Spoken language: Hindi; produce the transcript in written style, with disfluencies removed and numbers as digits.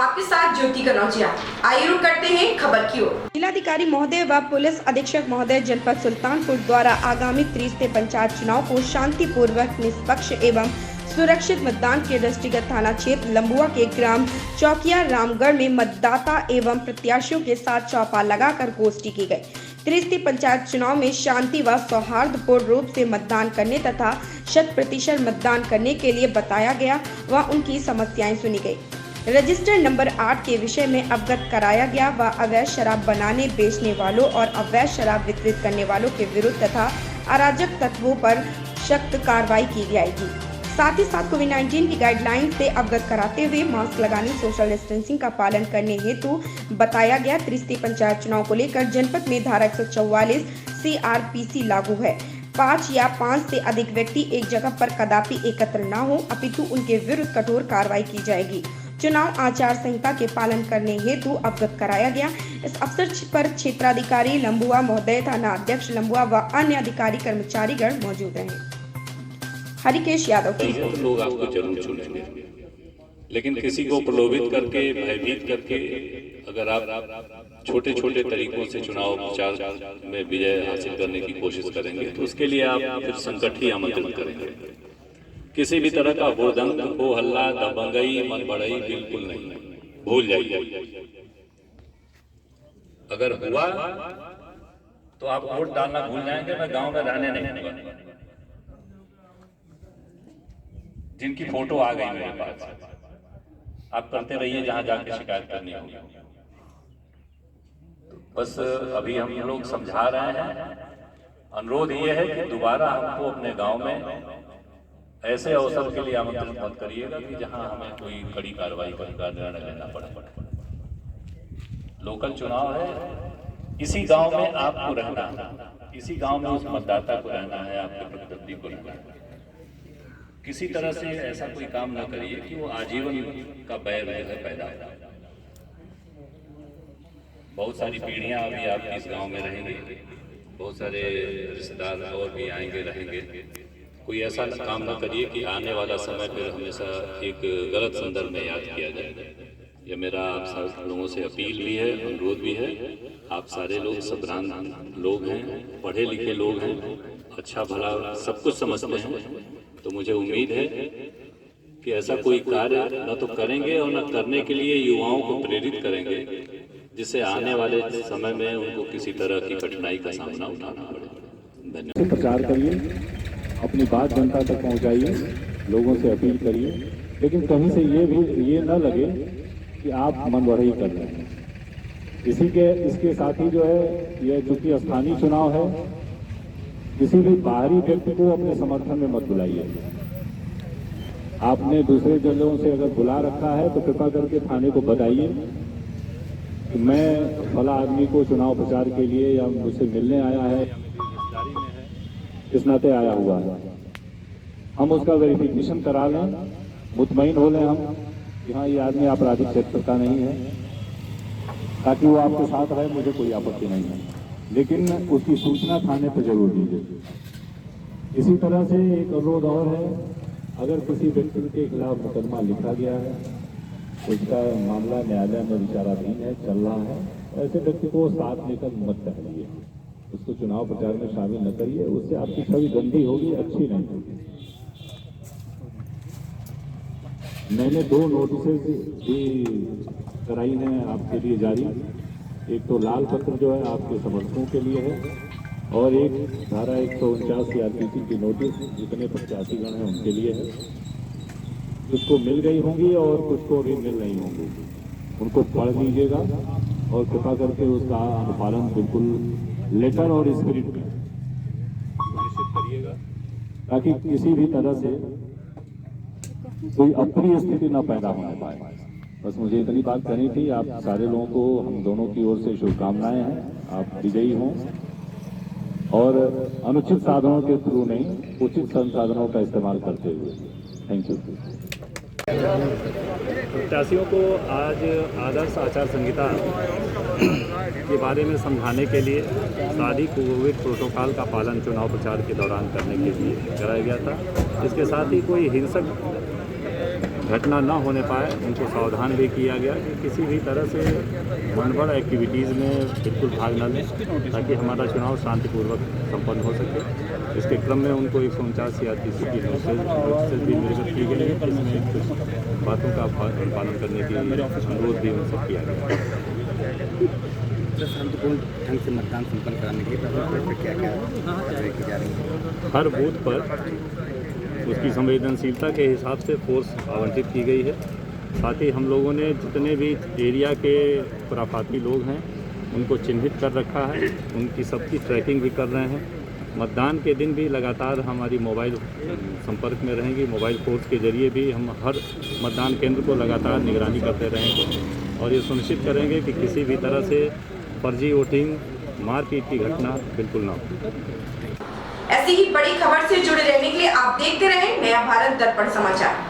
आपके साथ ज्योति कनौजिया। आइए रुक करते हैं खबर की ओर। जिलाधिकारी महोदय व पुलिस अधीक्षक महोदय जनपद सुल्तानपुर द्वारा आगामी त्रिस्तरीय पंचायत चुनाव को शांतिपूर्वक, निष्पक्ष एवं सुरक्षित मतदान के दृष्टिगत थाना क्षेत्र लंबुआ के ग्राम चौकिया रामगढ़ में मतदाता एवं प्रत्याशियों के साथ चौपाल लगाकर गोष्ठी की गई। त्रिस्तरीय पंचायत चुनाव में शांति व सौहार्दपूर्ण रूप से मतदान करने तथा 100% मतदान करने के लिए बताया गया व उनकी समस्याएं सुनी गई। रजिस्टर नंबर 8 के विषय में अवगत कराया गया व अवैध शराब बनाने, बेचने वालों और अवैध शराब वितरित करने वालों के विरुद्ध तथा अराजक तत्वों पर सख्त कार्रवाई की जाएगी। साथ ही साथ कोविड-19 की गाइडलाइन से अवगत कराते हुए मास्क लगाने, सोशल डिस्टेंसिंग का पालन करने हेतु बताया गया। त्रिस्तरीय पंचायत चुनाव को लेकर जनपद में धारा 144 CRPC लागू है। 5 या 5 से अधिक व्यक्ति एक जगह पर कदापि एकत्र न हो, अपितु उनके विरुद्ध कठोर कार्रवाई की जाएगी। चुनाव आचार संहिता के पालन करने हेतु अवगत कराया गया। इस अवसर पर क्षेत्राधिकारी लंबुआ महोदय, थाना अध्यक्ष लंबुआ व अन्य अधिकारी कर्मचारीगण मौजूद रहे। हरिकेश यादव की तो लोग आपको जरूर चुनेंगे, लेकिन किसी को प्रलोभित करके, भयभीत करके अगर आप छोटे छोटे तरीकों से चुनाव प्रचार में विजय हासिल करने की कोशिश करेंगे तो उसके लिए आप फिर संकट ही आमंत्रित करेंगे। किसी भी तरह का हुड़दंग, हो हल्ला, दबंगई, मनबड़ई बिल्कुल नहीं, भूल जाइए। अगर हुआ तो आप वोट डालना भूल जाएंगे। मैं गांव में रहने नहीं दूंगा। जिनकी फोटो आ गई मेरे पास, आप करते रहिए जहां जाके शिकायत करनी होगी। बस अभी हम लोग समझा रहे हैं। अनुरोध ये है कि दोबारा हमको अपने गांव में ऐसे अवसर के लिए आमंत्रित मत करिएगा कि जहां हमें कोई कड़ी कार्रवाई का निर्णय लेना पड़े। लोकल चुनाव है, इसी गांव में आपको रहना है, इसी गांव में उस मतदाता को रहना है, आपके प्रतिद्वंदी को रहना है। किसी तरह से ऐसा कोई काम न करिए कि वो आजीवन का बैर जो है पैदा हो। बहुत सारी पीढ़ियां अभी आपकी इस गांव में रहेंगी, बहुत सारे रिश्तेदार और भी आएंगे, रहेंगे। कोई ऐसा काम न करिए कि आने वाला समय फिर हमेशा एक गलत संदर्भ में याद किया जाए। ये मेरा आप सब लोगों से अपील भी है, अनुरोध भी है। आप सारे लोग सभ्रांत लोग हैं, पढ़े लिखे लोग हैं, अच्छा भला सब कुछ समझते हैं। तो मुझे उम्मीद है कि ऐसा कोई कार्य न तो करेंगे और न करने के लिए युवाओं को प्रेरित करेंगे, जिससे आने वाले समय में उनको किसी तरह की कठिनाई का सामना उठाना पड़े। धन्यवाद। प्रचार करिए, अपनी बात जनता तक पहुंचाइए, लोगों से अपील करिए, लेकिन कहीं से ये न लगे कि आप मनबढ़ई कर रहे हैं। इसके साथ ही जो है, यह चूंकि स्थानीय चुनाव है, किसी भी बाहरी व्यक्ति को अपने समर्थन में मत बुलाइए। आपने दूसरे जगहों से अगर बुला रखा है तो कृपा करके थाने को बताइए कि मैं फला आदमी को चुनाव प्रचार के लिए या मुझसे मिलने आया है या मेरी रिश्तेदारी में है, इस नाते आया हुआ है। हम उसका वेरिफिकेशन करा लें, मुतमईन हो लें हम कि हाँ ये आदमी आपराधिक क्षेत्र का नहीं है, ताकि वो आपके साथ रहे, मुझे कोई आपत्ति नहीं है। लेकिन उसकी सूचना थाने पर जरूर दीजिए। इसी तरह से एक अनुरोध और है, अगर किसी व्यक्ति के खिलाफ मुकदमा लिखा गया है, उसका मामला न्यायालय में विचाराधीन है, चल रहा है, ऐसे व्यक्ति को साथ लेकर मत टहलिए, उसको चुनाव प्रचार में शामिल न करिए। उससे आपकी छवि गंदी होगी, अच्छी नहीं होगी। मैंने 2 नोटिसेज भी कराई हैं आपके लिए जारी। एक तो लाल पत्र जो है आपके समर्थकों के लिए है, और एक धारा 149 CRPC की नोटिस जितने प्रत्याशीगण हैं उनके लिए है। कुछ को मिल गई होंगी और कुछ को भी मिल नहीं होंगी। उनको पढ़ लीजिएगा और कृपा करके उसका अनुपालन बिल्कुल लेटर और स्पिरिट में सुनिश्चित करिएगा, ताकि किसी भी तरह से कोई अप्रिय स्थिति न पैदा होने पाए। बस मुझे इतनी बात करनी थी। आप सारे लोगों को हम दोनों की ओर से शुभकामनाएं हैं। आप विजयी हों और अनुचित साधनों के थ्रू नहीं, उचित संसाधनों का इस्तेमाल करते हुए। Thank you. प्रत्याशियों को आज आदर्श आचार संहिता के बारे में समझाने के लिए साथ ही कोविड प्रोटोकॉल का पालन चुनाव प्रचार के दौरान करने के लिए कराया गया था। इसके साथ ही कोई हिंसक घटना न होने पाए उनको सावधान भी किया गया कि किसी भी तरह से मनगढ़ एक्टिविटीज़ में बिल्कुल भाग न लें ताकि हमारा चुनाव शांतिपूर्वक संपन्न हो सके। इसके क्रम में उनको 149 RPC की नोटिस भी निर्गत की गई है, जिसमें कुछ बातों का पालन करने की अनुरोध भी उनसे किया गया। शांतिपूर्ण ढंग से मतदान संपन्न कराने के लिए क्या क्या कार्रवाई की जा रही है? हर बूथ पर उसकी संवेदनशीलता के हिसाब से फोर्स आवंटित की गई है। साथ ही हम लोगों ने जितने भी एरिया के खुराफाती लोग हैं उनको चिन्हित कर रखा है, उनकी सबकी ट्रैकिंग भी कर रहे हैं। मतदान के दिन भी लगातार हमारी मोबाइल संपर्क में रहेंगी। मोबाइल फोर्स के जरिए भी हम हर मतदान केंद्र को लगातार निगरानी करते रहेंगे और ये सुनिश्चित करेंगे कि किसी भी तरह से फर्जी वोटिंग, मारपीट की घटना बिल्कुल ना हो। ऐसी ही बड़ी खबर से जुड़े रहने के लिए आप देखते रहें नया भारत दर्पण समाचार।